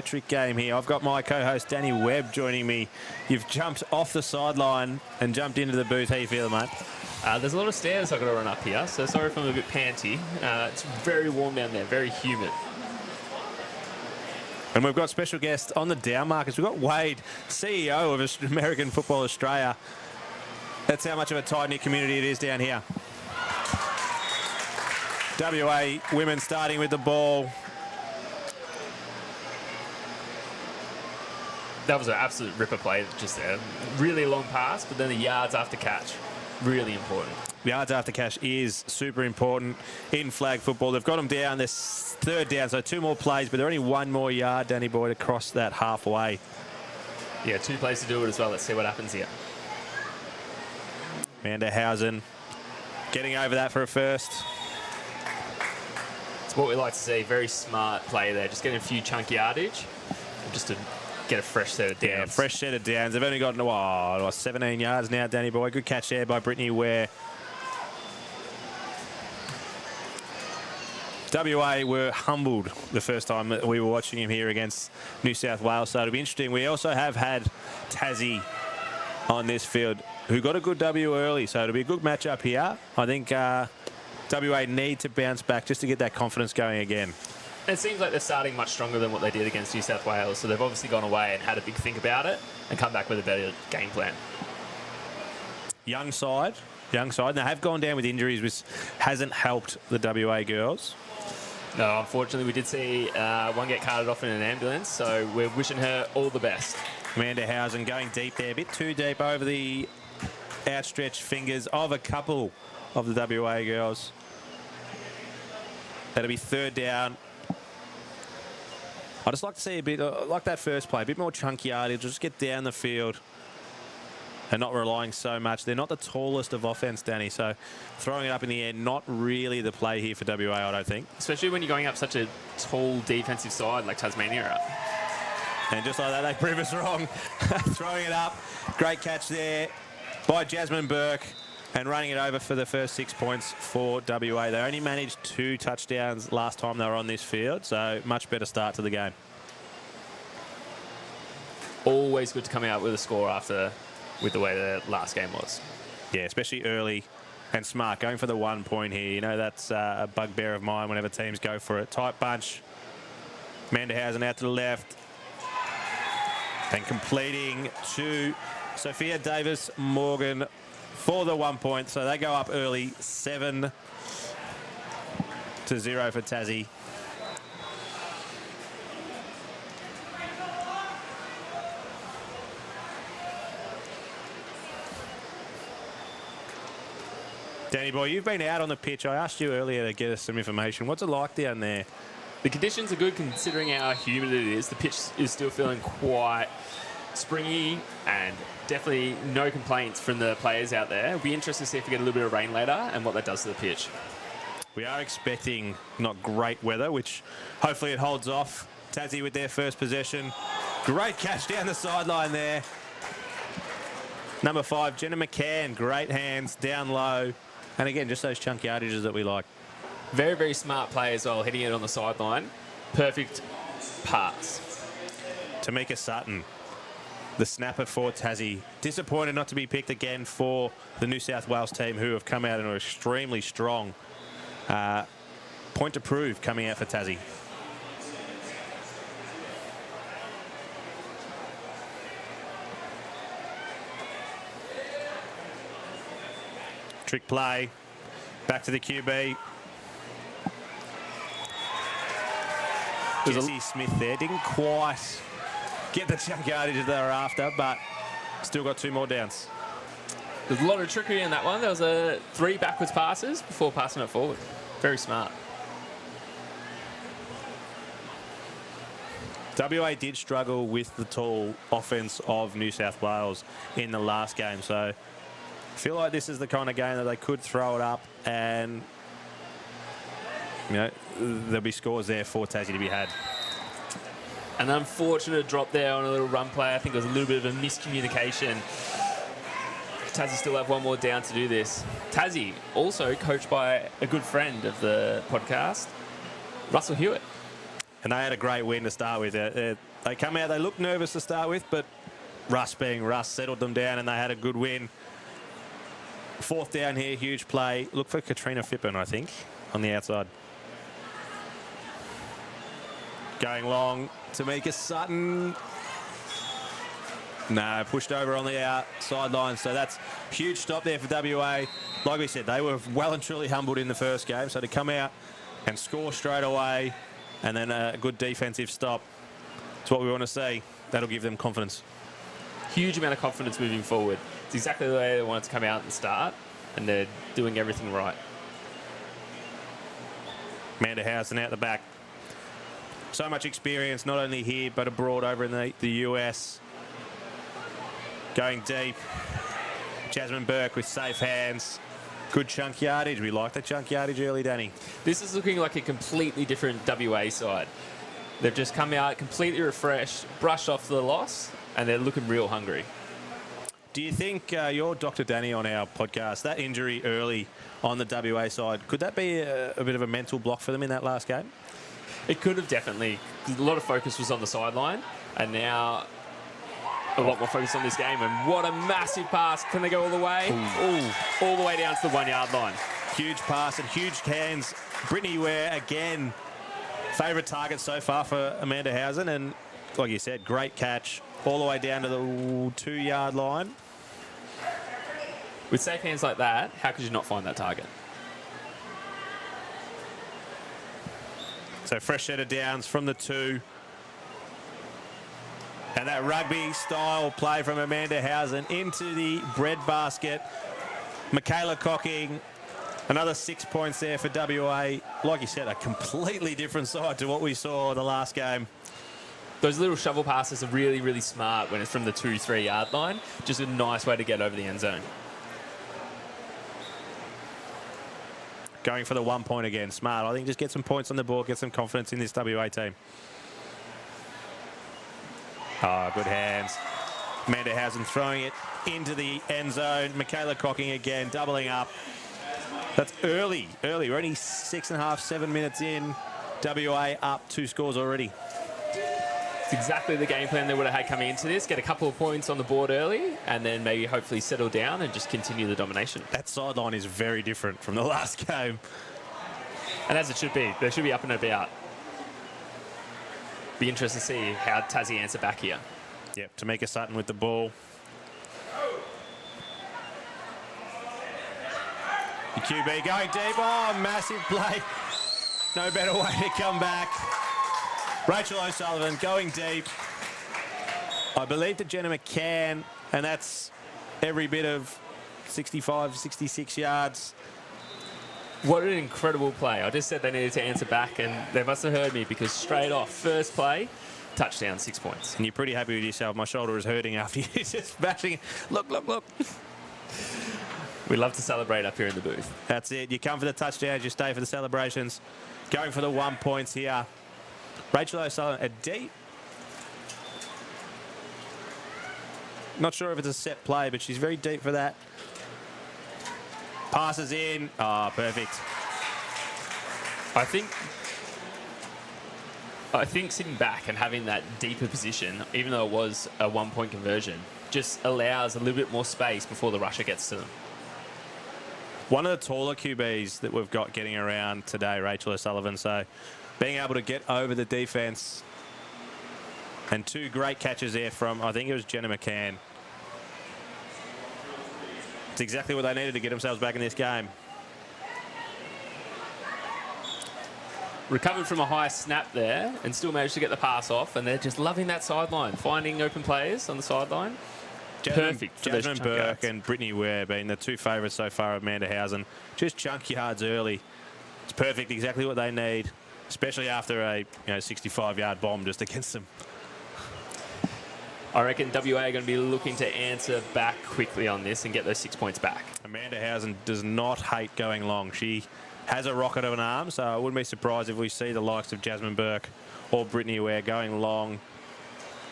Trick game here. I've got my co-host Danny Webb joining me. You've jumped off the sideline and jumped into the booth. How you feeling, mate? There's a lot of stairs I've got to run up here, so sorry if I'm a bit panty. It's very warm down there, very humid. And we've got special guests on the down markers. We've got Wade, CEO of American Football Australia. That's how much of a tight-knit community it is down here. WA women starting with the ball. That was an absolute ripper play just there. Really long pass, but then the yards after catch, really important. Yards after catch is super important in flag football. They've got them down. They're third down, so 2 more plays, but they're only 1 more yard, Danny Boy, to cross that halfway. Yeah, 2 plays to do it as well. Let's see what happens here. Manderhausen getting over that for a first. It's what we like to see. Very smart play there. Just getting a few chunk yardage just to get a fresh set of downs. Yeah, fresh set of downs. They've only got 17 yards now, Danny Boy. Good catch there by Brittany Ware. WA were humbled the first time that we were watching him here against New South Wales, so it'll be interesting. We also have had Tassie on this field, who got a good W early, so it'll be a good matchup here. I think WA need to bounce back just to get that confidence going again. It seems like they're starting much stronger than what they did against New South Wales, so they've obviously gone away and had a big think about it and come back with a better game plan. Young side, and they have gone down with injuries, which hasn't helped the WA girls. No, unfortunately, we did see one get carted off in an ambulance, so we're wishing her all the best. Manderhausen going deep there, a bit too deep over the outstretched fingers of a couple of the WA girls. That'll be third down. I'd just like to see a bit, like that first play, a bit more chunky yardage, just get down the field and not relying so much. They're not the tallest of offense, Danny, so throwing it up in the air, not really the play here for WA, I don't think. Especially when you're going up such a tall defensive side like Tasmania are. And just like that, they prove us wrong. Throwing it up. Great catch there by Jasmine Burke and running it over for the first 6 points for WA. They only managed 2 touchdowns last time they were on this field, so much better start to the game. Always good to come out with a score after with the way the last game was. Yeah, especially early and smart. Going for the 1 point here. You know, that's a bugbear of mine whenever teams go for it. Tight bunch. Manderhausen out to the left. And completing to Sophia Davis Morgan for the 1 point. So they go up early, 7-0 for Tassie. Danny Boy, you've been out on the pitch. I asked you earlier to get us some information. What's it like down there? The conditions are good considering how humid it is. The pitch is still feeling quite springy and definitely no complaints from the players out there. It'll be interesting to see if we get a little bit of rain later and what that does to the pitch. We are expecting not great weather, which hopefully it holds off. Tassie with their first possession. Great catch down the sideline there. Number 5, Jenna McCann. Great hands, down low. And again, just those chunk yardages that we like. Very, very smart play as well, hitting it on the sideline. Perfect pass. Tamika Sutton, the snapper for Tassie. Disappointed not to be picked again for the New South Wales team, who have come out and are extremely strong. Point to prove coming out for Tassie. Trick play. Back to the QB. Jesse Smith there. Didn't quite get the chunk yardage that they were after, but still got 2 more downs. There's a lot of trickery in that one. There was 3 backwards passes before passing it forward. Very smart. WA did struggle with the tall offense of New South Wales in the last game, so I feel like this is the kind of game that they could throw it up and, you know, there'll be scores there for Tassie to be had. An unfortunate drop there on a little run play. I think it was a little bit of a miscommunication. Tassie still have 1 more down to do this. Tassie, also coached by a good friend of the podcast, Russell Hewitt. And they had a great win to start with. They come out, they look nervous to start with, but Russ being Russ settled them down and they had a good win. 4th down here, huge play. Look for Katrina Phippen, I think, on the outside. Going long, Tamika Sutton. No, pushed over on the outside line. So that's a huge stop there for WA. Like we said, they were well and truly humbled in the first game. So to come out and score straight away and then a good defensive stop, it's what we want to see. That'll give them confidence. Huge amount of confidence moving forward. It's exactly the way they wanted to come out and start, and they're doing everything right. Amanda Housen out the back. So much experience, not only here, but abroad over in the US. Going deep. Jasmine Burke with safe hands. Good chunk yardage. We like the chunk yardage early, Danny. This is looking like a completely different WA side. They've just come out completely refreshed, brushed off the loss, and they're looking real hungry. Do you think you're Dr. Danny on our podcast, that injury early on the WA side, could that be a bit of a mental block for them in that last game? It could have definitely. A lot of focus was on the sideline, and now a lot more focus on this game. And what a massive pass. Can they go all the way? Ooh. All the way down to the 1 yard line. Huge pass and huge hands. Brittany Ware again. Favourite target so far for Amanda Housen. And like you said, great catch all the way down to the 2 yard line. With safe hands like that, how could you not find that target? So fresh set of downs from the 2. And that rugby-style play from Amanda Housen into the breadbasket. Michaela Cocking, another 6 points there for WA. Like you said, a completely different side to what we saw the last game. Those little shovel passes are really, really smart when it's from the 2-3 yard line. Just a nice way to get over the end zone. Going for the 1 point again. Smart. I think just get some points on the board, get some confidence in this WA team. Oh, good hands. Amanda Housen throwing it into the end zone. Michaela Cocking again, doubling up. That's early. We're only 6.5, 7 minutes in. WA up 2 scores already. It's exactly the game plan they would have had coming into this. Get a couple of points on the board early, and then maybe hopefully settle down and just continue the domination. That sideline is very different from the last game. And as it should be. They should be up and about. Be interested to see how Tassie answer back here. Yep, Tamika Sutton with the ball. The QB going deep. Oh, massive play. No better way to come back. Rachel O'Sullivan going deep. I believe to Jenna McCann, and that's every bit of 65, 66 yards. What an incredible play. I just said they needed to answer back, and they must have heard me because straight off, first play, touchdown, 6 points. And you're pretty happy with yourself. My shoulder is hurting after you just bashing. Look. We love to celebrate up here in the booth. That's it. You come for the touchdowns, you stay for the celebrations. Going for the 1 points here. Rachel O'Sullivan, a deep. Not sure if it's a set play, but she's very deep for that. Passes in. Oh, perfect. I think sitting back and having that deeper position, even though it was a 1 point conversion, just allows a little bit more space before the rusher gets to them. One of the taller QBs that we've got getting around today, Rachel O'Sullivan. So being able to get over the defence. And 2 great catches there from, I think it was Jenna McCann. It's exactly what they needed to get themselves back in this game. Recovered from a high snap there and still managed to get the pass off, and they're just loving that sideline, finding open players on the sideline. Perfect for Jasmine Burke and Brittany Ware being the 2 favourites so far of Amanda Housen. Just chunk yards early. It's perfect, exactly what they need, especially after a 65-yard bomb just against them. I reckon WA are going to be looking to answer back quickly on this and get those 6 points back. Amanda Housen does not hate going long. She has a rocket of an arm, so I wouldn't be surprised if we see the likes of Jasmine Burke or Brittany Ware going long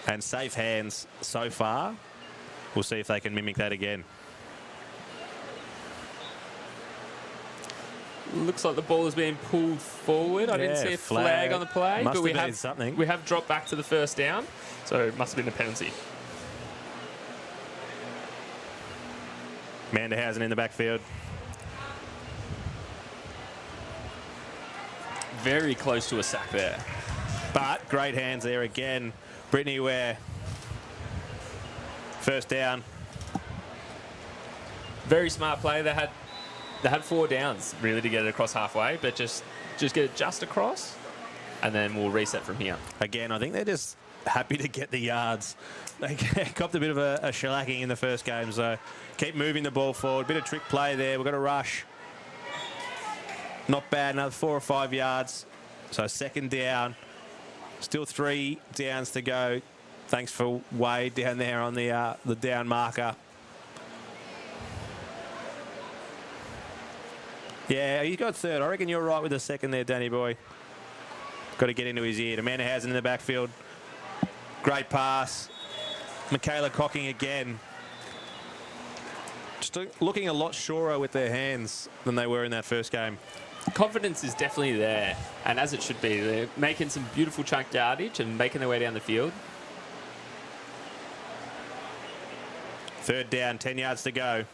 and safe hands so far. We'll see if they can mimic that again. looks like the ball is being pulled forward. I didn't see a flag on the play, Must but we have been have something. We have dropped back to the first down, so it must have been a penalty. Manderhausen in the backfield. Very close to a sack there. But great hands there again. Brittany Ware. First down. Very smart play. They had 4 downs really to get it across halfway, but just get it just across, and then we'll reset from here. Again, I think they're just happy to get the yards. They copped a bit of a shellacking in the first game, so keep moving the ball forward. Bit of trick play there. We've got a rush. Not bad. Another 4 or 5 yards. So second down. Still 3 downs to go. Thanks for Wade down there on the down marker. Yeah, he's got third. I reckon you're right with the second there, Danny boy. Got to get into his ear. Manderhausen in the backfield. Great pass. Michaela Cocking again. Just looking a lot surer with their hands than they were in that first game. Confidence is definitely there, and as it should be. They're making some beautiful chunk yardage and making their way down the field. Third down, 10 yards to go.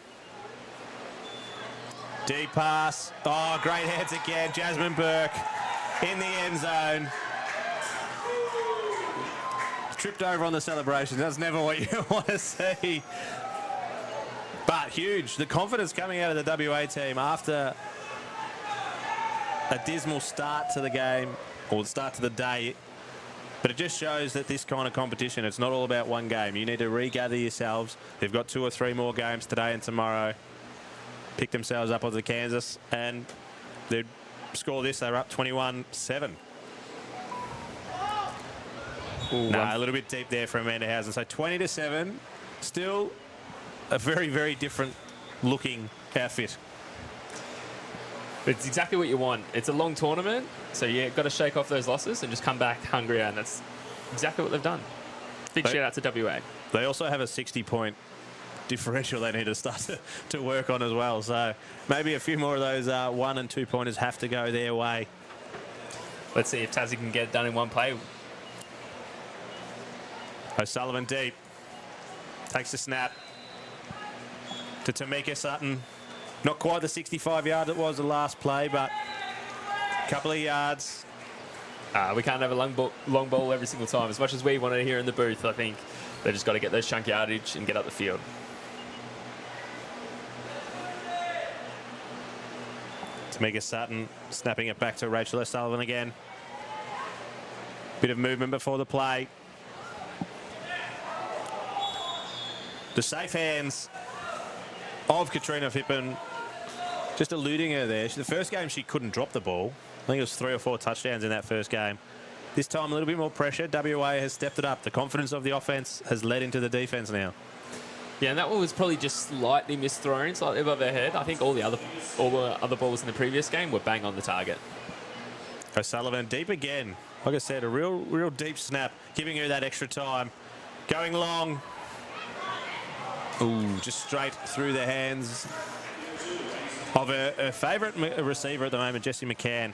Deep pass. Oh, great heads again. Jasmine Burke in the end zone. Tripped over on the celebration. That's never what you want to see. But huge. The confidence coming out of the WA team after a dismal start to the game, or start to the day. But it just shows that this kind of competition, it's not all about one game. You need to regather yourselves. They've got 2 or 3 more games today and tomorrow. Pick themselves up onto Kansas, and they'd score this. They're up 21-7. A little bit deep there for Manderhausen. So 20-7. Still a very, very different looking outfit. It's exactly what you want. It's a long tournament, so you've got to shake off those losses and just come back hungrier, and that's exactly what they've done. Big shout out to WA. They also have a 60-point differential they need to start to work on as well. So maybe a few more of those 1 and 2 pointers have to go their way. Let's see if Tassie can get it done in one play. O'Sullivan deep. Takes the snap to Tamika Sutton. Not quite the 65 yard it was the last play, but a couple of yards. We can't have a long ball every single time. As much as we want to hear in the booth, I think they've just got to get those chunk yardage and get up the field. Tamika Sutton snapping it back to Rachel O'Sullivan again. Bit of movement before the play. The safe hands of Katrina Phippen just eluding her there. The first game she couldn't drop the ball. I think it was 3 or 4 touchdowns in that first game. This time a little bit more pressure. WA has stepped it up. The confidence of the offense has led into the defense now. Yeah, and that one was probably just slightly misthrown, slightly above her head. I think all the other balls in the previous game were bang on the target. O'Sullivan deep again. Like I said, a real deep snap, giving her that extra time. Going long. Ooh, just straight through the hands of her favourite receiver at the moment, Jessie McCann.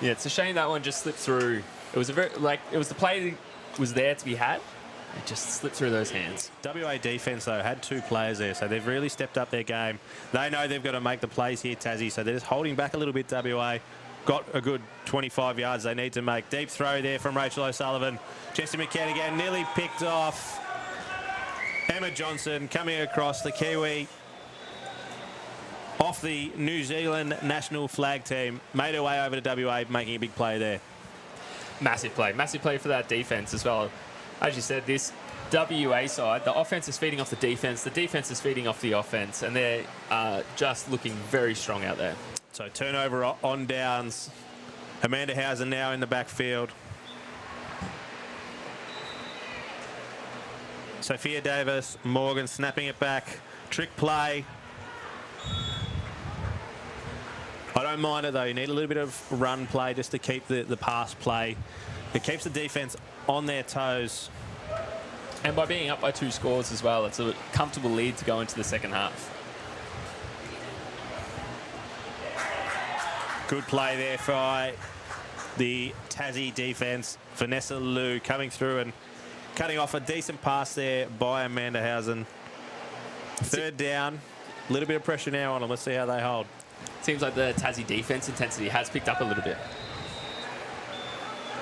Yeah, it's a shame that one just slipped through. It was the play that was there to be had. It just slipped through those hands. WA defence, though, had 2 players there, so they've really stepped up their game. They know they've got to make the plays here, Tassie, so they're just holding back a little bit, WA. Got a good 25 yards they need to make. Deep throw there from Rachel O'Sullivan. Jessie McCann again, nearly picked off. Emma Johnson coming across, the Kiwi off the New Zealand national flag team. Made her way over to WA, making a big play there. Massive play for that defence as well. As you said, this WA side, the offense is feeding off the defense is feeding off the offense, and they're just looking very strong out there. So turnover on downs. Amanda Hausen now in the backfield. Sophia Davis, Morgan snapping it back. Trick play. I don't mind it though. You need a little bit of run play just to keep the pass play. It keeps the defense on their toes. And by being up by 2 scores as well, it's a comfortable lead to go into the second half. Good play there by the Tassie defence. Vanessa Liu coming through and cutting off a decent pass there by Amanda Housen. Third down. A little bit of pressure now on them. Let's see how they hold. Seems like the Tassie defence intensity has picked up a little bit.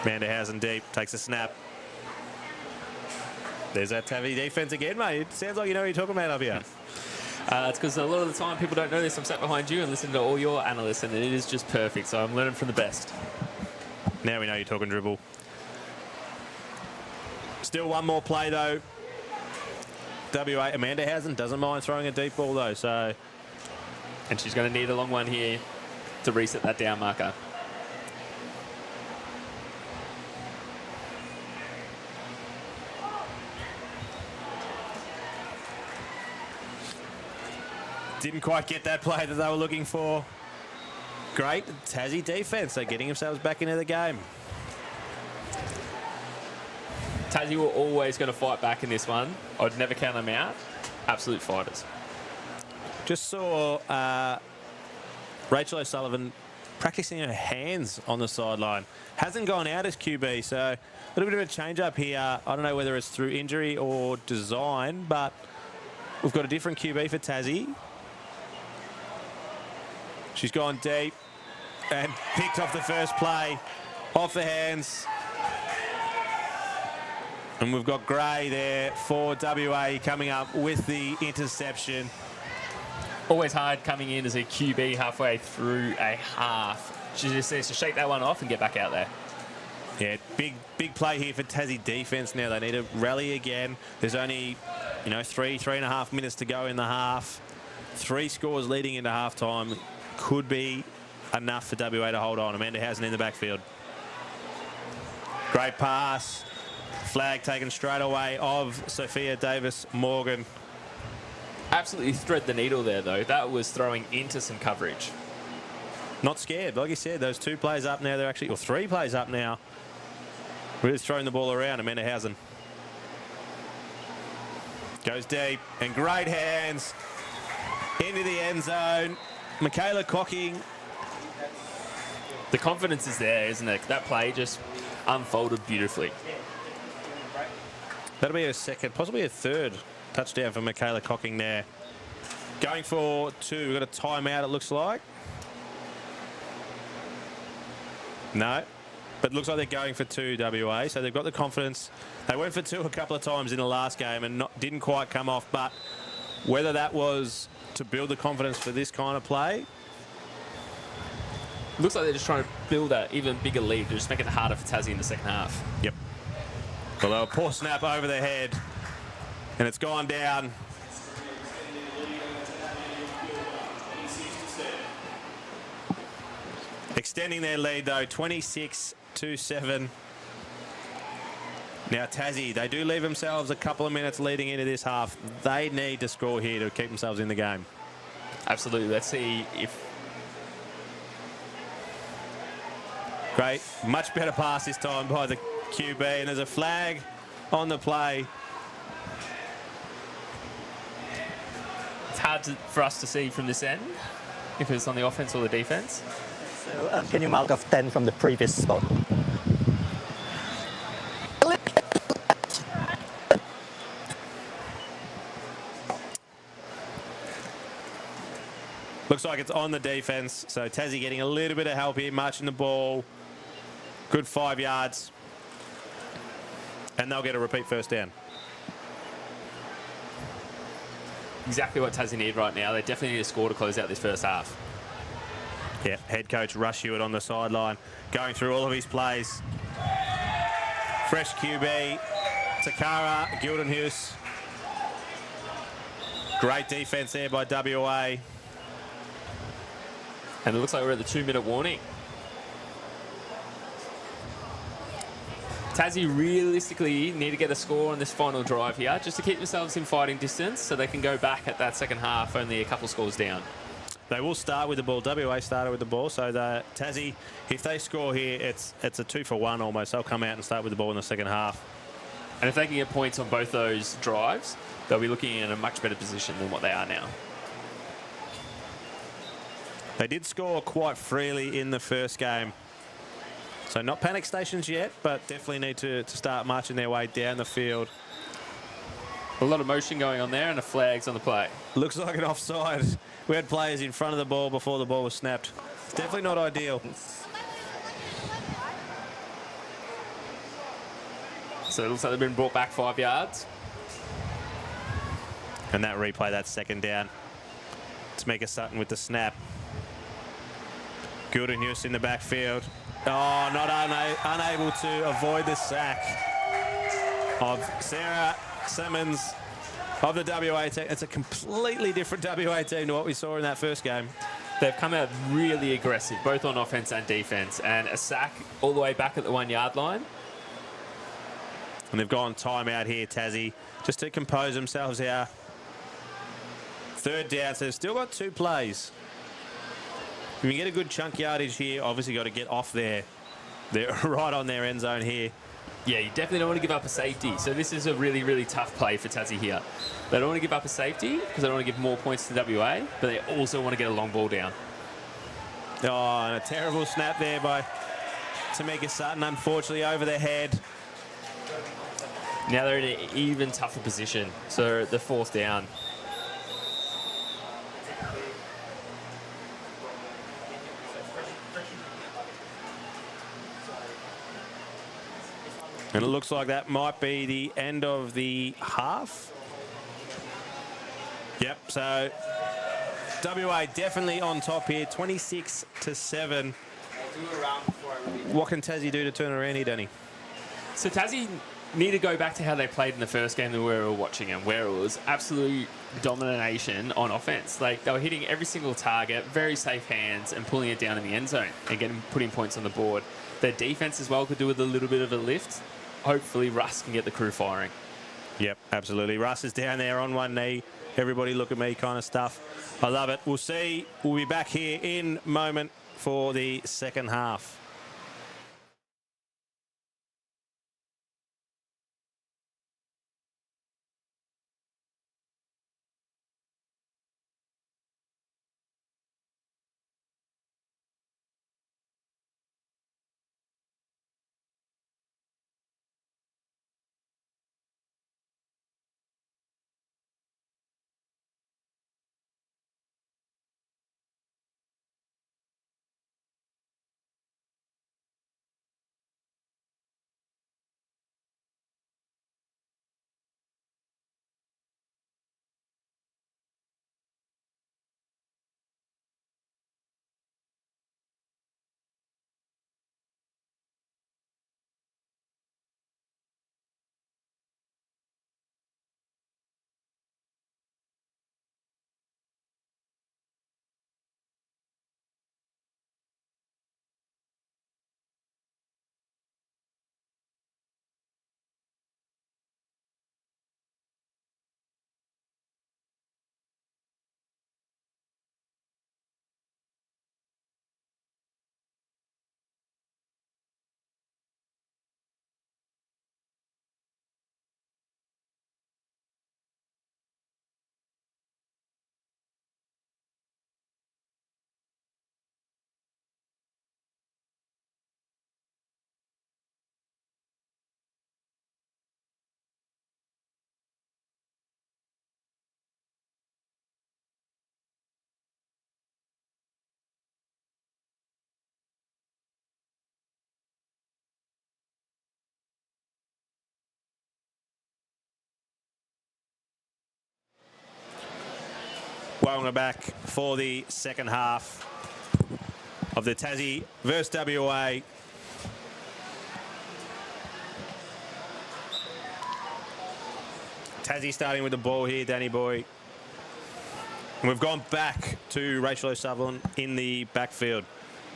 Amanda Housen deep. Takes a snap. There's that Tassie defence again, mate. It sounds like you know what you're talking about up here. It's because a lot of the time people don't know this. I'm sat behind you and listening to all your analysts, and it is just perfect. So I'm learning from the best. Now we know you're talking dribble. Still one more play, though. WA, Amanda Housen doesn't mind throwing a deep ball, though. So, and she's going to need a long one here to reset that down marker. Didn't quite get that play that they were looking for. Great Tassie defence. They're getting themselves back into the game. Tassie were always going to fight back in this one. I'd never count them out. Absolute fighters. Just saw Rachel O'Sullivan practicing her hands on the sideline. Hasn't gone out as QB, so a little bit of a change up here. I don't know whether it's through injury or design, but we've got a different QB for Tassie. She's gone deep and picked off the first play off the hands. And we've got Gray there for WA coming up with the interception. Always hard coming in as a QB halfway through a half. She just needs to shake that one off and get back out there. Yeah, big play here for Tassie defence now. They need to rally again. There's only, 3.5 minutes to go in the half. 3 scores leading into halftime could be enough for WA to hold on. Amanda Housen in the backfield. Great pass. Flag taken straight away of Sophia Davis-Morgan. Absolutely thread the needle there, though. That was throwing into some coverage. Not scared. Like you said, those 2 plays up now. They're actually, or 3 plays up now. Really throwing the ball around. Amanda Housen goes deep and great hands into the end zone. Michaela Cocking. The confidence is there, isn't it? That play just unfolded beautifully. That'll be a second, possibly a third touchdown for Michaela Cocking there. Going for 2. We've got a timeout, it looks like. No, but it looks like they're going for 2, WA, so they've got the confidence. They went for 2 a couple of times in the last game and didn't quite come off, but whether that was to build the confidence for this kind of play. Looks like they're just trying to build an even bigger lead. They're just making it harder for Tassie in the second half. Yep. Although a poor snap over the head, and it's gone down. Extending their lead, though, 26-7. Now, Tassie, they do leave themselves a couple of minutes leading into this half. They need to score here to keep themselves in the game. Absolutely. Let's see if... Great. Much better pass this time by the QB, and there's a flag on the play. It's hard for us to see from this end if it's on the offense or the defense. So, can you mark off 10 from the previous spot? Looks like it's on the defense, so Tassie getting a little bit of help here, marching the ball. Good 5 yards. And they'll get a repeat first down. Exactly what Tassie need right now. They definitely need a score to close out this first half. Yeah, head coach Rush Hewitt on the sideline, going through all of his plays. Fresh QB, Takara Gildenhuis. Great defense there by WA. And it looks like we're at the 2-minute warning. Tassie realistically need to get a score on this final drive here just to keep themselves in fighting distance so they can go back at that second half only a couple scores down. They will start with the ball. WA started with the ball, so the Tassie, if they score here, it's a 2-for-1 almost. They'll come out and start with the ball in the second half. And if they can get points on both those drives, they'll be looking in a much better position than what they are now. They did score quite freely in the first game. So not panic stations yet, but definitely need to start marching their way down the field. A lot of motion going on there and the flags on the play. Looks like an offside. We had players in front of the ball before the ball was snapped. It's definitely not ideal. So it looks like they've been brought back 5 yards. And that replay, that second down. Tamika Sutton with the snap. Gildenhus in the backfield. Oh, not unable to avoid the sack of Sarah Simmons of the WA team. It's a completely different WA team to what we saw in that first game. They've come out really aggressive, both on offense and defense, and a sack all the way back at the 1 yard line. And they've gone timeout here, Tassie, just to compose themselves here. Third down, so they've still got 2 plays. If you get a good chunk yardage here, obviously got to get off there. They're right on their end zone here. Yeah, you definitely don't want to give up a safety. So this is a really, really tough play for Tassie here. They don't want to give up a safety because they don't want to give more points to WA, but they also want to get a long ball down. Oh, and a terrible snap there by Tamika Sutton, unfortunately, over their head. Now they're in an even tougher position. So the 4th down. And it looks like that might be the end of the half. Yep, so WA definitely on top here, 26-7. What can Tassie do to turn around here, Danny? So Tassie need to go back to how they played in the first game that we were watching them, where it was absolute domination on offense. Like, they were hitting every single target, very safe hands, and pulling it down in the end zone and putting points on the board. Their defense as well could do with a little bit of a lift. Hopefully Russ can get the crew firing. Yep, absolutely. Russ is down there on one knee. Everybody look at me kind of stuff. I love it. We'll see. We'll be back here in a moment for the second half. Welcome back for the second half of the Tassie versus WA. Tassie starting with the ball here, Danny boy. And we've gone back to Rachel O'Sullivan in the backfield.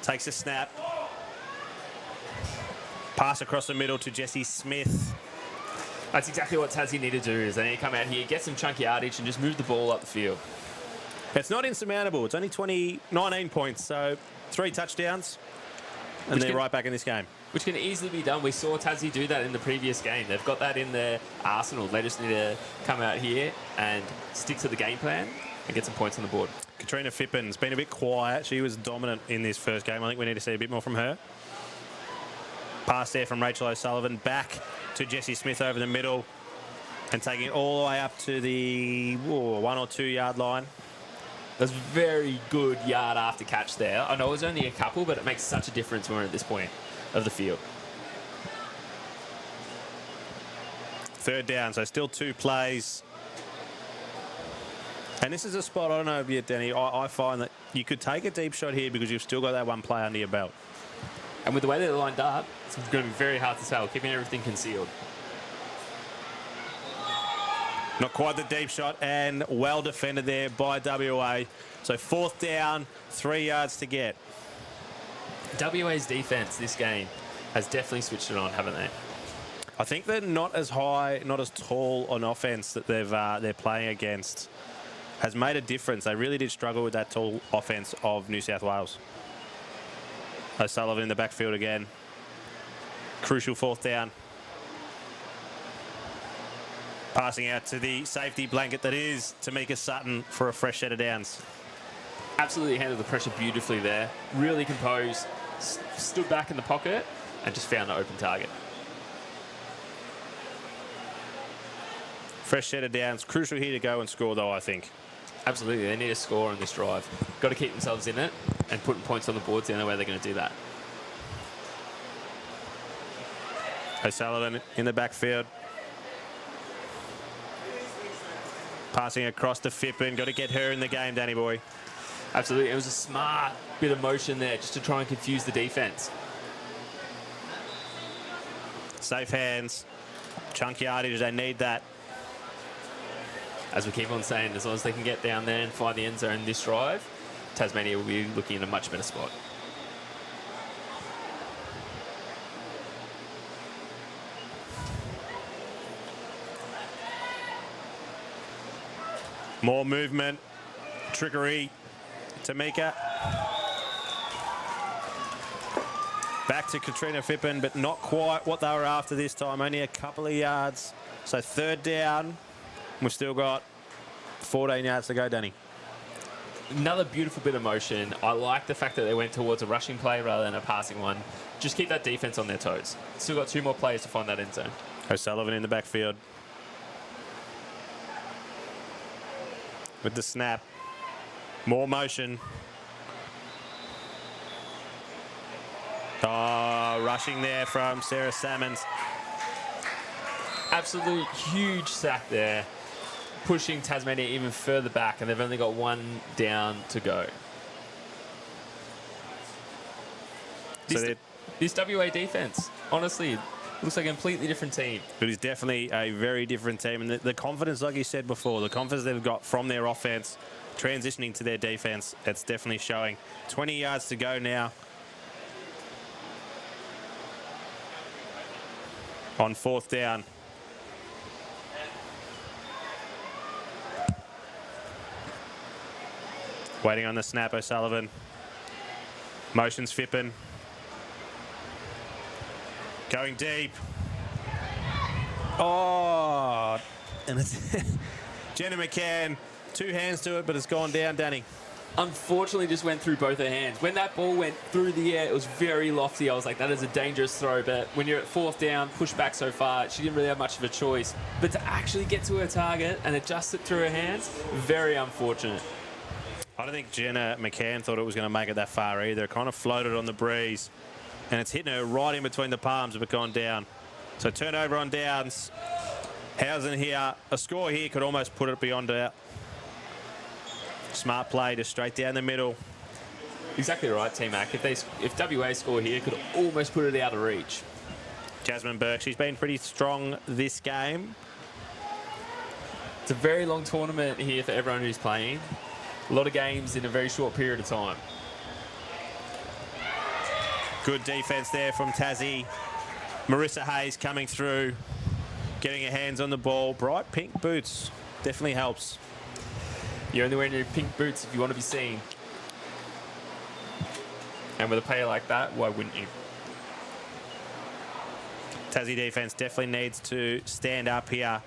Takes a snap. Pass across the middle to Jessie Smith. That's exactly what Tassie need to do, is they need to come out here, get some chunky yardage and just move the ball up the field. It's not insurmountable. It's only 19 points, so 3 touchdowns, and they're right back in this game. which can easily be done. We saw Tassie do that in the previous game. They've got that in their arsenal. They just need to come out here and stick to the game plan and get some points on the board. Katrina Fippin's been a bit quiet. She was dominant in this first game. I think we need to see a bit more from her. Pass there from Rachel O'Sullivan. Back to Jessie Smith over the middle. And taking it all the way up to the 1 or 2 yard line. That's very good yard after catch there. I know it was only a couple, but it makes such a difference when we're at this point of the field. 3rd down, so still 2 plays. And this is a spot, I don't know yet, Danny, I find that you could take a deep shot here because you've still got that 1 play under your belt. And with the way they're lined up, it's going to be very hard to tell, keeping everything concealed. Not quite the deep shot, and well defended there by WA. So 4th down, 3 yards to get. WA's defence this game has definitely switched it on, haven't they? I think they're not as high, not as tall on offence that they're playing against has made a difference. They really did struggle with that tall offence of New South Wales. O'Sullivan in the backfield again. Crucial 4th down. Passing out to the safety blanket that is Tamika Sutton for a fresh set of downs. Absolutely handled the pressure beautifully there. Really composed, stood back in the pocket and just found the open target. Fresh set of downs. Crucial here to go and score, though, I think. Absolutely. They need a score on this drive. Got to keep themselves in it, and putting points on the board's the only way they're going to do that. O'Sullivan in the backfield. Passing across to Fippen. Got to get her in the game, Danny boy. Absolutely. It was a smart bit of motion there just to try and confuse the defence. Safe hands. Chunk yardage. They need that. As we keep on saying, as long as they can get down there and find the end zone this drive, Tasmania will be looking in a much better spot. More movement. Trickery. Tamika. Back to Katrina Fippen, but not quite what they were after this time. Only a couple of yards. So 3rd down. We've still got 14 yards to go, Danny. Another beautiful bit of motion. I like the fact that they went towards a rushing play rather than a passing one. Just keep that defence on their toes. Still got 2 more players to find that end zone. O'Sullivan in the backfield. With the snap. More motion. Oh, rushing there from Sarah Salmons. Absolute huge sack there, pushing Tasmania even further back, and they've only got 1 down to go. This WA defence, honestly, looks like a completely different team. It is definitely a very different team. And the confidence, like you said before, the confidence they've got from their offence, transitioning to their defence, it's definitely showing. 20 yards to go now. On 4th down. Waiting on the snap, O'Sullivan. Motions Fippen. Going deep. Oh, and it's Jenna McCann. 2 hands to it, but it's gone down, Danny. Unfortunately, just went through both her hands. When that ball went through the air, it was very lofty. I was like, that is a dangerous throw. But when you're at 4th down, push back so far, she didn't really have much of a choice. But to actually get to her target and adjust it through her hands, very unfortunate. I don't think Jenna McCann thought it was going to make it that far either. It kind of floated on the breeze, and it's hitting her right in between the palms, but gone down. So turnover on downs. Housen here. A score here could almost put it beyond doubt. Smart play, just straight down the middle. Exactly right, T-Mac. If WA score here, could almost put it out of reach. Jasmine Burke, she's been pretty strong this game. It's a very long tournament here for everyone who's playing. A lot of games in a very short period of time. Good defence there from Tassie. Marissa Hayes coming through, getting her hands on the ball. Bright pink boots definitely helps. You're only wearing your pink boots if you want to be seen. And with a player like that, why wouldn't you? Tassie defence definitely needs to stand up here.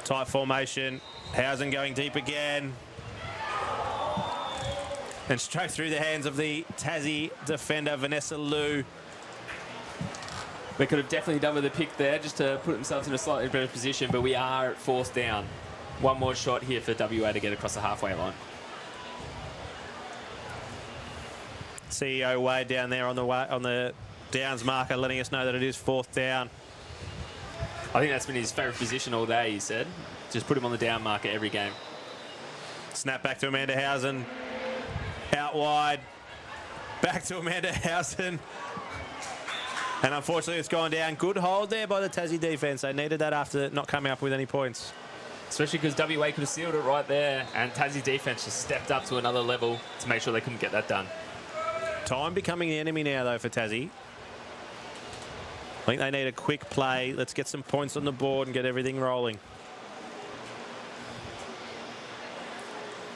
Tight formation. Housen going deep again. And straight through the hands of the Tassie defender, Vanessa Liu. They could have definitely done with a pick there just to put themselves in a slightly better position, but we are at 4th down. One more shot here for WA to get across the halfway line. CEO Wade down there on the downs marker, letting us know that it is 4th down. I think that's been his favourite position all day, he said. Just put him on the down marker every game. Snap back to Amanda Housen. Out wide. Back to Amanda Housen. And unfortunately, it's gone down. Good hold there by the Tassie defence. They needed that after not coming up with any points. Especially because WA could have sealed it right there, and Tassie defence just stepped up to another level to make sure they couldn't get that done. Time becoming the enemy now, though, for Tassie. I think they need a quick play. Let's get some points on the board and get everything rolling.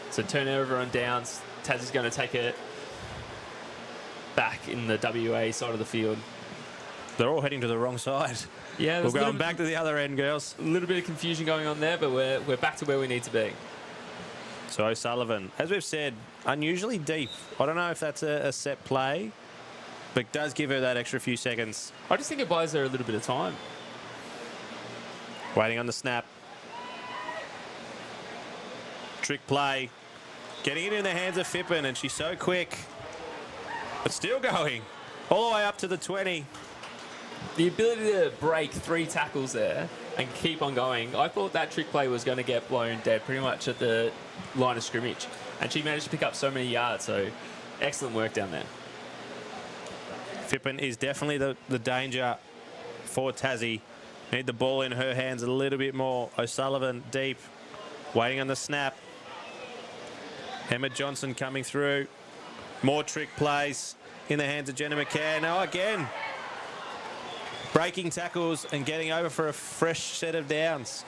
So turnover on downs. Tassie's going to take it back in the WA side of the field. They're all heading to the wrong side. Yeah, we're going back to the other end, girls. A little bit of confusion going on there, but we're back to where we need to be. So O'Sullivan, as we've said, unusually deep. I don't know if that's a set play, but does give her that extra few seconds. I just think it buys her a little bit of time. Waiting on the snap. Trick play. Getting it in the hands of Phippen, and she's so quick. But still going. All the way up to the 20. The ability to break 3 tackles there and keep on going. I thought that trick play was going to get blown dead pretty much at the line of scrimmage. And she managed to pick up so many yards, so excellent work down there. Phippen is definitely the danger for Tassie. Need the ball in her hands a little bit more. O'Sullivan deep, waiting on the snap. Emma Johnson coming through. More trick plays in the hands of Jenna McCann. Now again, breaking tackles and getting over for a fresh set of downs.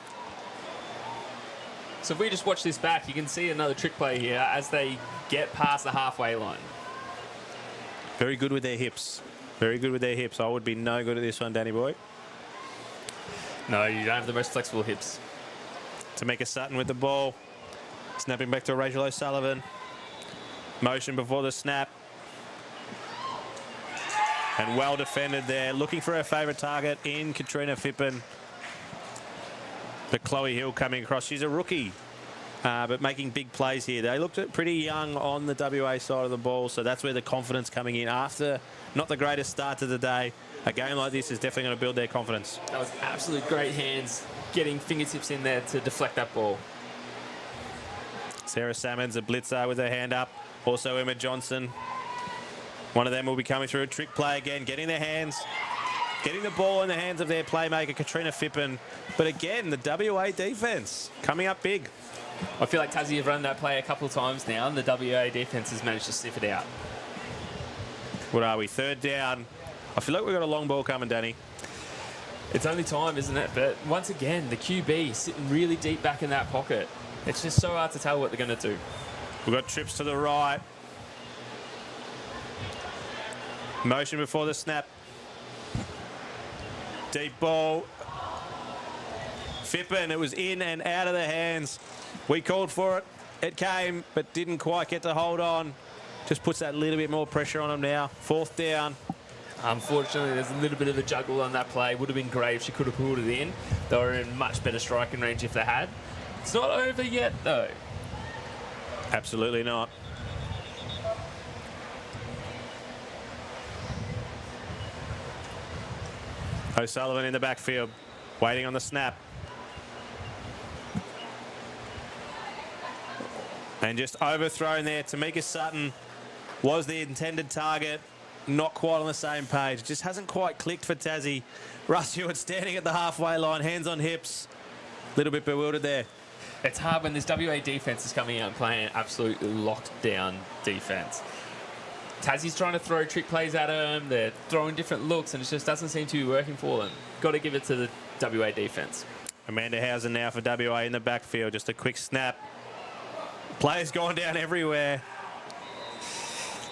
So if we just watch this back, you can see another trick play here as they get past the halfway line. Very good with their hips. Very good with their hips. I would be no good at this one, Danny boy. No, you don't have the most flexible hips. Tamika Sutton with the ball. Snapping back to Rachel O'Sullivan. Motion before the snap. And well defended there. Looking for her favourite target in Katrina Phippen. But Chloe Hill coming across. She's a rookie, but making big plays here. They looked at pretty young on the WA side of the ball, so that's where the confidence coming in after not the greatest start to the day. A game like this is definitely going to build their confidence. That was absolute great hands, getting fingertips in there to deflect that ball. Sarah Salmons, a blitzer with her hand up. Also Emma Johnson. One of them will be coming through a trick play again, getting their hands, getting the ball in the hands of their playmaker, Katrina Phippen. But again, the WA defence coming up big. I feel like Tassie have run that play a couple of times now, and the WA defence has managed to sniff it out. What are we? 3rd down. I feel like we've got a long ball coming, Danny. It's only time, isn't it? But once again, the QB sitting really deep back in that pocket. It's just so hard to tell what they're going to do. We've got trips to the right. Motion before the snap. Deep ball. Phippen, it was in and out of the hands. We called for it. It came, but didn't quite get to hold on. Just puts that little bit more pressure on them now. 4th down. Unfortunately, there's a little bit of a juggle on that play. Would have been great if she could have pulled it in. They were in much better striking range if they had. It's not over yet, though. Absolutely not. O'Sullivan in the backfield, waiting on the snap. And just overthrown there. Tamika Sutton was the intended target. Not quite on the same page. Just hasn't quite clicked for Tassie. Russ Hewitt standing at the halfway line, hands on hips. A little bit bewildered there. It's hard when this WA defence is coming out and playing an absolutely locked down defence. Tassie's trying to throw trick plays at them. They're throwing different looks, and it just doesn't seem to be working for them. Got to give it to the WA defence. Amanda Housen now for WA in the backfield. Just a quick snap. Players going down everywhere.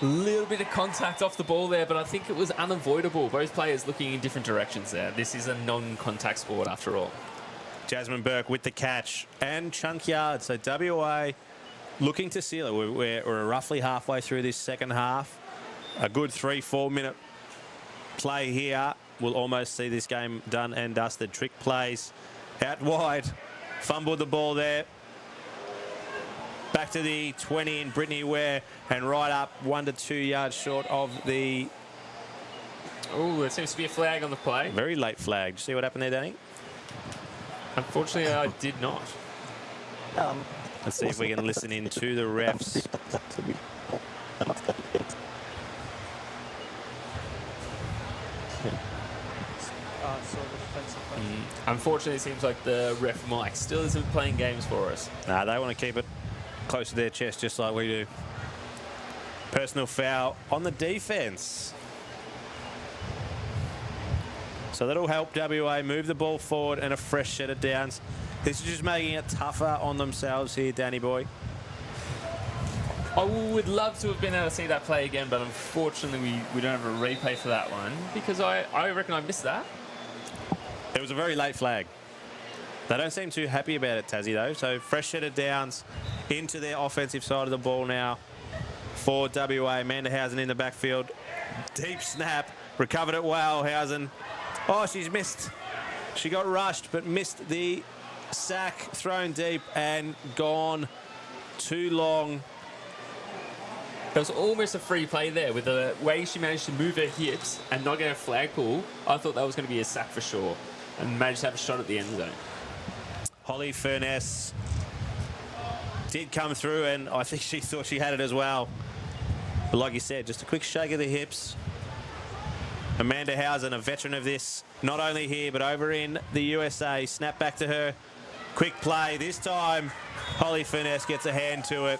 Little bit of contact off the ball there, but I think it was unavoidable. Both players looking in different directions there. This is a non-contact sport after all. Jasmine Burke with the catch and chunk yard. So WA looking to seal it. We're roughly halfway through this second half. A good 3-4 minute play here will almost see this game done and dusted. Trick plays out wide. Fumbled the ball there. Back to the 20 in Brittany Ware and right up 1 to 2 yards short of the... Oh, there seems to be a flag on the play. Very late flag. Did you see what happened there, Danny? Unfortunately, I did not. Let's see if we can listen in to the refs. Unfortunately, it seems like the ref Mike still isn't playing games for us. Nah, they want to keep it close to their chest just like we do. Personal foul on the defence. So that'll help WA move the ball forward and a fresh set of downs. This is just making it tougher on themselves here, Danny boy. I would love to have been able to see that play again, but unfortunately we don't have a replay for that one because I reckon I missed that. It was a very late flag. They don't seem too happy about it, Tassie, though. So fresh set of downs into their offensive side of the ball now for WA. Amanda Housen in the backfield. Deep snap. Recovered it well, Housen. Oh, she's missed. She got rushed, but missed the sack. Thrown deep and gone too long. There was almost a free play there with the way she managed to move her hips and not get a flag pull. I thought that was going to be a sack for sure and managed to have a shot at the end zone. Holly Furness did come through and I think she thought she had it as well. But like you said, just a quick shake of the hips. Amanda Housen, a veteran of this, not only here but over in the USA. Snap back to her. Quick play. This time, Holly Furness gets a hand to it.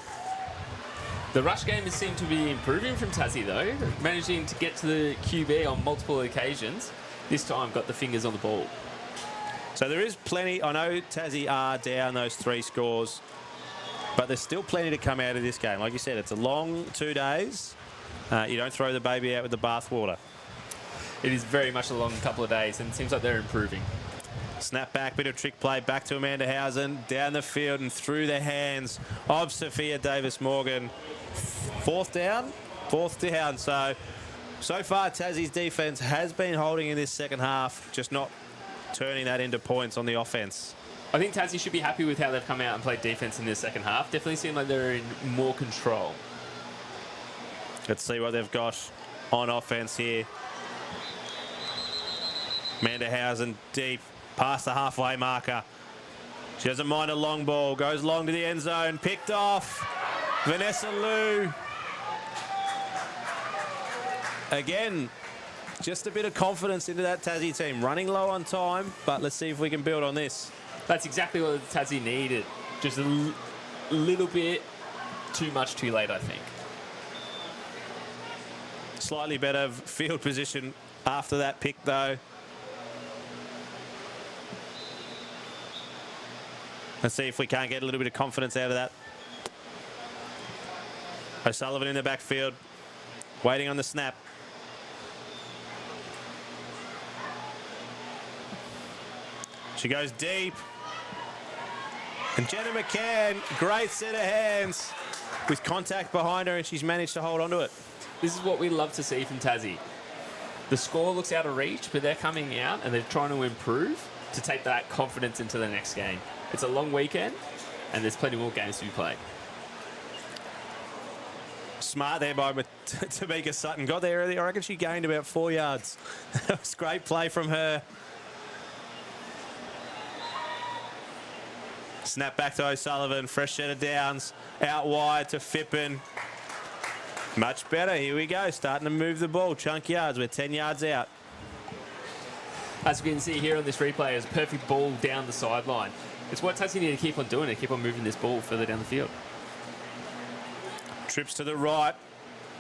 The rush game has seemed to be improving from Tassie, though, managing to get to the QB on multiple occasions. This time, got the fingers on the ball. So there is plenty. I know Tassie are down those 3 scores, but there's still plenty to come out of this game. Like you said, it's a long 2 days. You don't throw the baby out with the bathwater. It is very much a long couple of days, and it seems like they're improving. Snap back, bit of trick play, back to Amanda Housen, down the field and through the hands of Sophia Davis-Morgan. Fourth down. So far, Tassie's defence has been holding in this second half, just not turning that into points on the offence. I think Tassie should be happy with how they've come out and played defence in this second half. Definitely seem like they're in more control. Let's see what they've got on offence here. Amanda Housen deep, past the halfway marker. She doesn't mind a long ball, goes long to the end zone, picked off. Vanessa Liu. Again, just a bit of confidence into that Tassie team. Running low on time, but let's see if we can build on this. That's exactly what Tassie needed. Just a little bit too much too late, I think. Slightly better field position after that pick, though. Let's see if we can't get a little bit of confidence out of that. O'Sullivan in the backfield, waiting on the snap. She goes deep. And Jenna McCann, great set of hands with contact behind her, and she's managed to hold on to it. This is what we love to see from Tassie. The score looks out of reach, but they're coming out and they're trying to improve to take that confidence into the next game. It's a long weekend, and there's plenty more games to be played. Smart there by Tamika Sutton. Got there early. I reckon she gained about 4 yards. That was great play from her. Snap back to O'Sullivan. Fresh set of downs. Out wide to Phippen. Much better. Here we go. Starting to move the ball. Chunk yards. We're 10 yards out. As we can see here on this replay, it's a perfect ball down the sideline. It's what Tassie need to keep on doing, to keep on moving this ball further down the field. Trips to the right.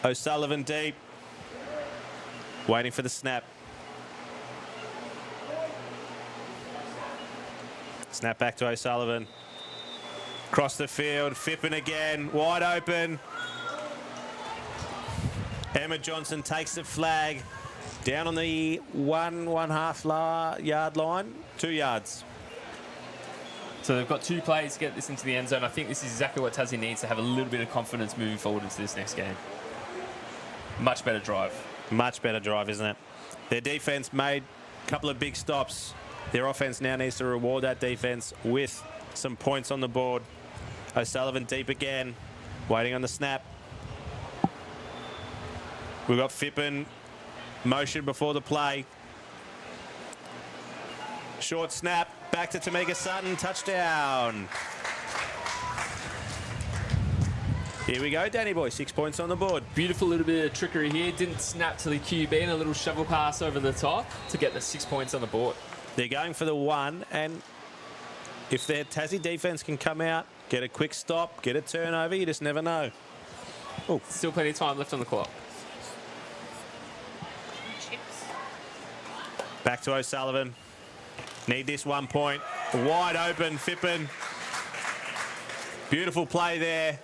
O'Sullivan deep. Waiting for the snap. Snap back to O'Sullivan. Across the field. Phippen again. Wide open. Emma Johnson takes the flag down on the 1.5 yard line, 2 yards. So they've got 2 plays to get this into the end zone. I think this is exactly what Tassie needs to have a little bit of confidence moving forward into this next game. Much better drive. Much better drive, isn't it? Their defense made a couple of big stops. Their offense now needs to reward that defense with some points on the board. O'Sullivan deep again, waiting on the snap. We've got Phippen, motion before the play. Short snap, back to Tamika Sutton, touchdown. Here we go, Danny boy, 6 points on the board. Beautiful little bit of trickery here. Didn't snap to the QB and a little shovel pass over the top to get the 6 points on the board. They're going for the 1, and if their Tassie defense can come out, get a quick stop, get a turnover, you just never know. Oh, still plenty of time left on the clock. Back to O'Sullivan. Need this 1 point. Wide open, Phippen. Beautiful play there.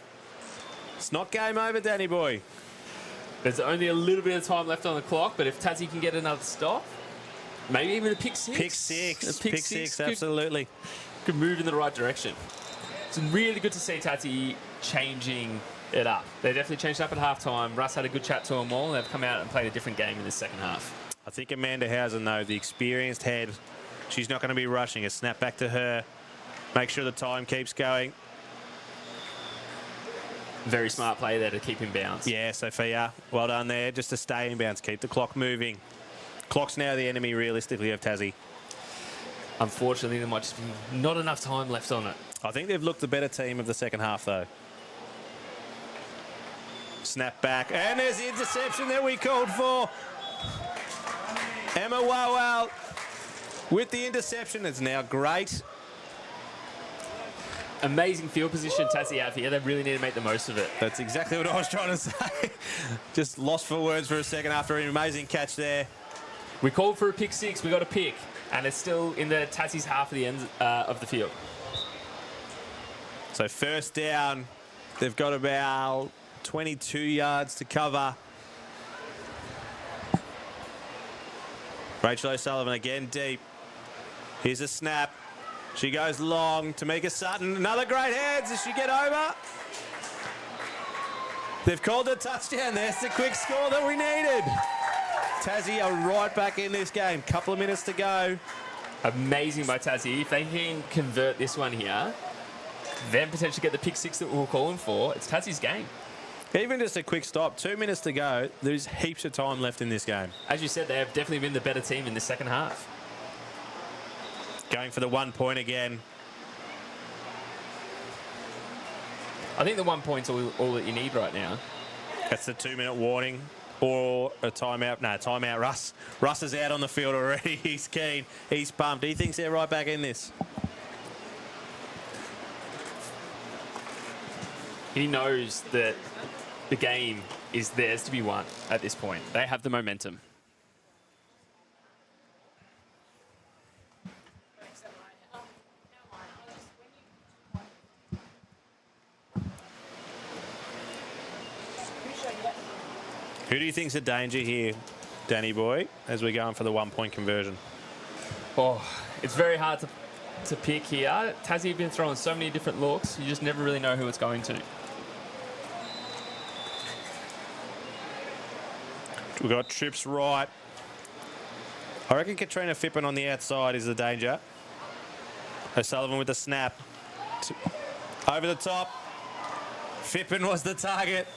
It's not game over, Danny boy. There's only a little bit of time left on the clock, but if Tassie can get another stop, maybe even a pick 6. Pick six. A Pick six, absolutely. Could move in the right direction. It's really good to see Tassie changing it up. They definitely changed it up at halftime. Russ had a good chat to them all. They've come out and played a different game in the second half. I think Amanda Housen, though, the experienced head, she's not going to be rushing. A snap back to her. Make sure the time keeps going. Very smart play there to keep him bounced. Yeah, Sophia, well done there. Just to stay in bounds, keep the clock moving. Clock's now the enemy, realistically, of Tassie. Unfortunately, there might just be not enough time left on it. I think they've looked the better team of the second half, though. Snap back, and there's the interception that we called for. Emma Wowell with the interception. It's now great. Amazing field position Tassie have here. They really need to make the most of it. That's exactly what I was trying to say. Just lost for words for a second after an amazing catch there. We called for a pick 6. We got a pick, and it's still in the Tassie's half of the end of the field. So first down, they've got about 22 yards to cover. Rachel O'Sullivan again deep. Here's a snap. She goes long. Tamika Sutton, another great hands. Does she get over? They've called a touchdown. There's the quick score that we needed. Tassie are right back in this game. Couple of minutes to go. Amazing by Tassie. If they can convert this one here, then potentially get the pick 6 that we were calling for, it's Tassie's game. Even just a quick stop, 2 minutes to go. There's heaps of time left in this game. As you said, they have definitely been the better team in the second half. Going for the 1 point again. I think the 1 point's all that you need right now. That's the 2 minute warning or a timeout. No, timeout, Russ. Russ is out on the field already. He's keen. He's pumped. He thinks they're right back in this. He knows that the game is theirs to be won at this point. They have the momentum. Who do you think's a danger here, Danny boy, as we're going for the 1 point conversion? Oh, it's very hard to pick here. Tassie have been throwing so many different looks. You just never really know who it's going to. We've got trips right. I reckon Katrina Phippen on the outside is the danger. O'Sullivan with the snap. Over the top. Phippen was the target.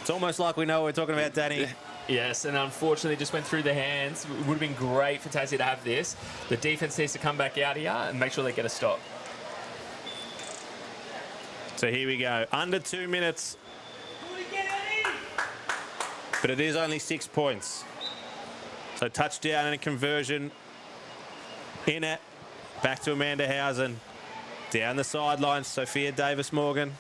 It's almost like we know what we're talking about, Danny. Yes, and unfortunately just went through the hands. It would have been great for Tassie to have this. The defense needs to come back out here and make sure they get a stop. So here we go. Under 2 minutes. But it is only 6 points. So touchdown and a conversion. In it. Back to Amanda Housen. Down the sidelines, Sophia Davis-Morgan.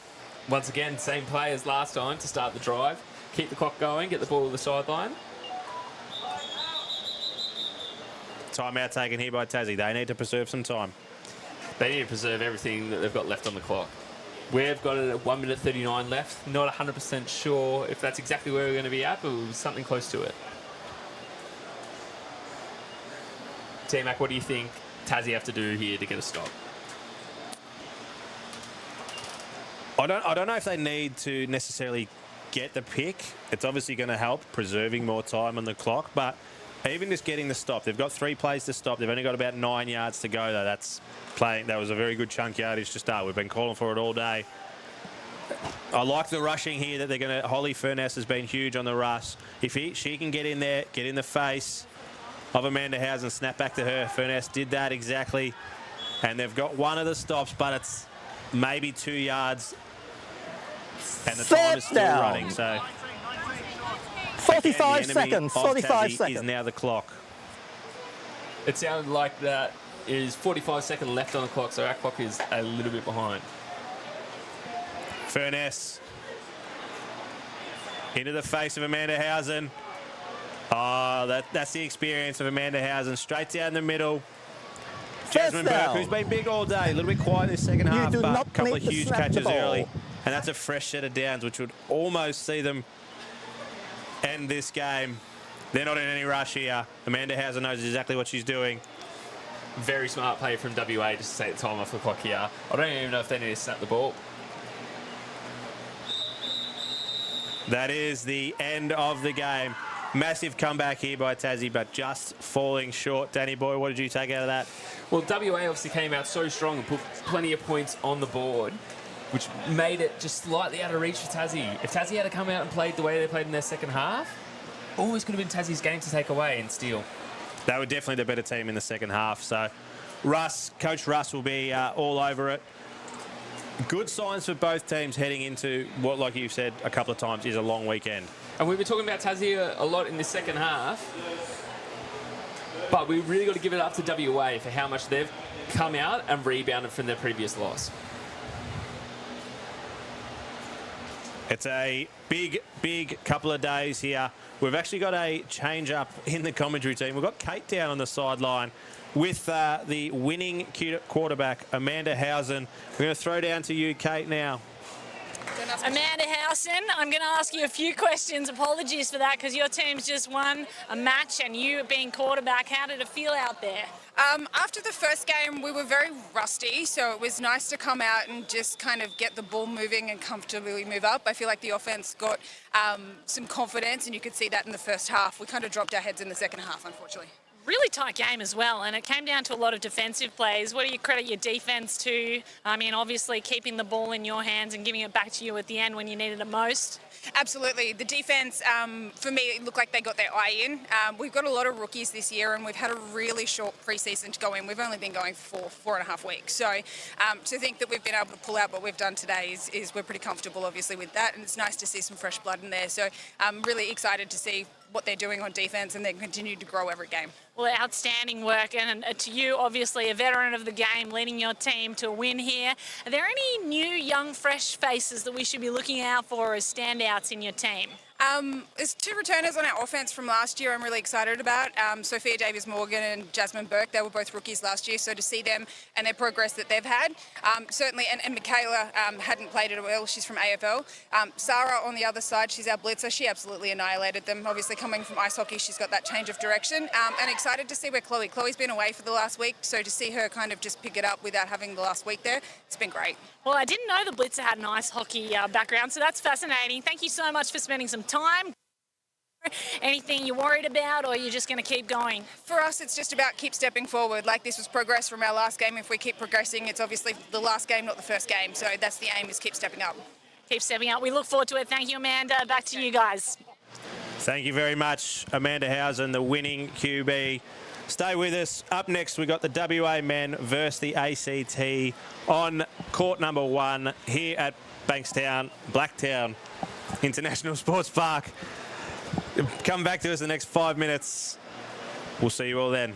Once again, same play as last time to start the drive. Keep the clock going, get the ball to the sideline. Timeout taken here by Tassie. They need to preserve some time. They need to preserve everything that they've got left on the clock. We've got it at 1 minute 39 left. Not 100% sure if that's exactly where we're going to be at, but it was something close to it. T-Mac, what do you think Tassie have to do here to get a stop? I don't know if they need to necessarily get the pick. It's obviously going to help preserving more time on the clock, but even just getting the stop, they've got 3 plays to stop. They've only got about 9 yards to go, though. That was a very good chunk yardage to start. We've been calling for it all day. I like the rushing here that they're going to. Holly Furness has been huge on the rush. If she can get in there, get in the face of Amanda Housen, snap back to her. Furness did that exactly, and they've got one of the stops, but it's maybe 2 yards, and the time is still running. So 45 seconds. 45 is seconds. now the clock. It sounded like that is 45 seconds left on the clock, so our clock is a little bit behind. Furness into the face of Amanda Housen. Oh, that's the experience of Amanda Housen. Straight down the middle. Jasmine Burke, who's been big all day, a little bit quiet in the second half, but a couple of huge catches early. And that's a fresh set of downs, which would almost see them end this game. They're not in any rush here. Amanda Housen knows exactly what she's doing. Very smart play from WA just to take the time off the clock here. I don't even know if they need to snap the ball. That is the end of the game. Massive comeback here by Tassie, but just falling short. Danny Boy, what did you take out of that? Well, WA obviously came out so strong and put plenty of points on the board, which made it just slightly out of reach for Tassie. If Tassie had to come out and played the way they played in their second half, always could have been Tassie's game to take away and steal. They were definitely the better team in the second half. So Coach Russ will be all over it. Good signs for both teams heading into what, like you've said a couple of times, is a long weekend. And we've been talking about Tassie a lot in the second half, but we really got to give it up to WA for how much they've come out and rebounded from their previous loss. It's a big, big couple of days here. We've actually got a change up in the commentary team. We've got Kate down on the sideline with the winning quarterback, Amanda Housen. We're going to throw down to you, Kate, now. Amanda Housen, I'm going to ask you a few questions. Apologies for that, because your team's just won a match and you being quarterback. How did it feel out there? After the first game, we were very rusty, so it was nice to come out and just kind of get the ball moving and comfortably move up. I feel like the offense got some confidence, and you could see that in the first half. We kind of dropped our heads in the second half, unfortunately. Really tight game as well, and it came down to a lot of defensive plays. What do you credit your defense to? I mean, obviously keeping the ball in your hands and giving it back to you at the end when you needed it most. Absolutely. The defense, for me, it looked like they got their eye in. We've got a lot of rookies this year, and we've had a really short preseason to go in. We've only been going for 4.5 weeks. So to think that we've been able to pull out what we've done today is we're pretty comfortable, obviously, with that. And it's nice to see some fresh blood in there. So I'm really excited to see what they're doing on defense, and they continue to grow every game. Well, outstanding work, and to you, obviously, a veteran of the game, leading your team to a win here. Are there any new, young, fresh faces that we should be looking out for as standouts in your team? There's 2 returners on our offense from last year I'm really excited about. Sophia Davies-Morgan and Jasmine Burke, they were both rookies last year, so to see them and their progress that they've had, certainly, and Michaela hadn't played it well, she's from AFL. Sarah on the other side, she's our blitzer, she absolutely annihilated them. Obviously coming from ice hockey, she's got that change of direction, and excited to see where Chloe's been away for the last week, so to see her kind of just pick it up without having the last week there, it's been great. Well, I didn't know the blitzer had an ice hockey background, so that's fascinating. Thank you so much for spending some time. Anything you're worried about, or you're just going to keep going? For us, it's just about keep stepping forward. Like, this was progress from our last game. If we keep progressing, it's obviously the last game, not the first game. So that's the aim, is keep stepping up. Keep stepping up. We look forward to it. Thank you, Amanda. Back to you guys. Thank you very much, Amanda Housen, the winning QB. Stay with us. Up next, we got the WA men versus the ACT on court number 1 here at Blacktown International Sports Park. Come back to us in the next 5 minutes. We'll see you all then.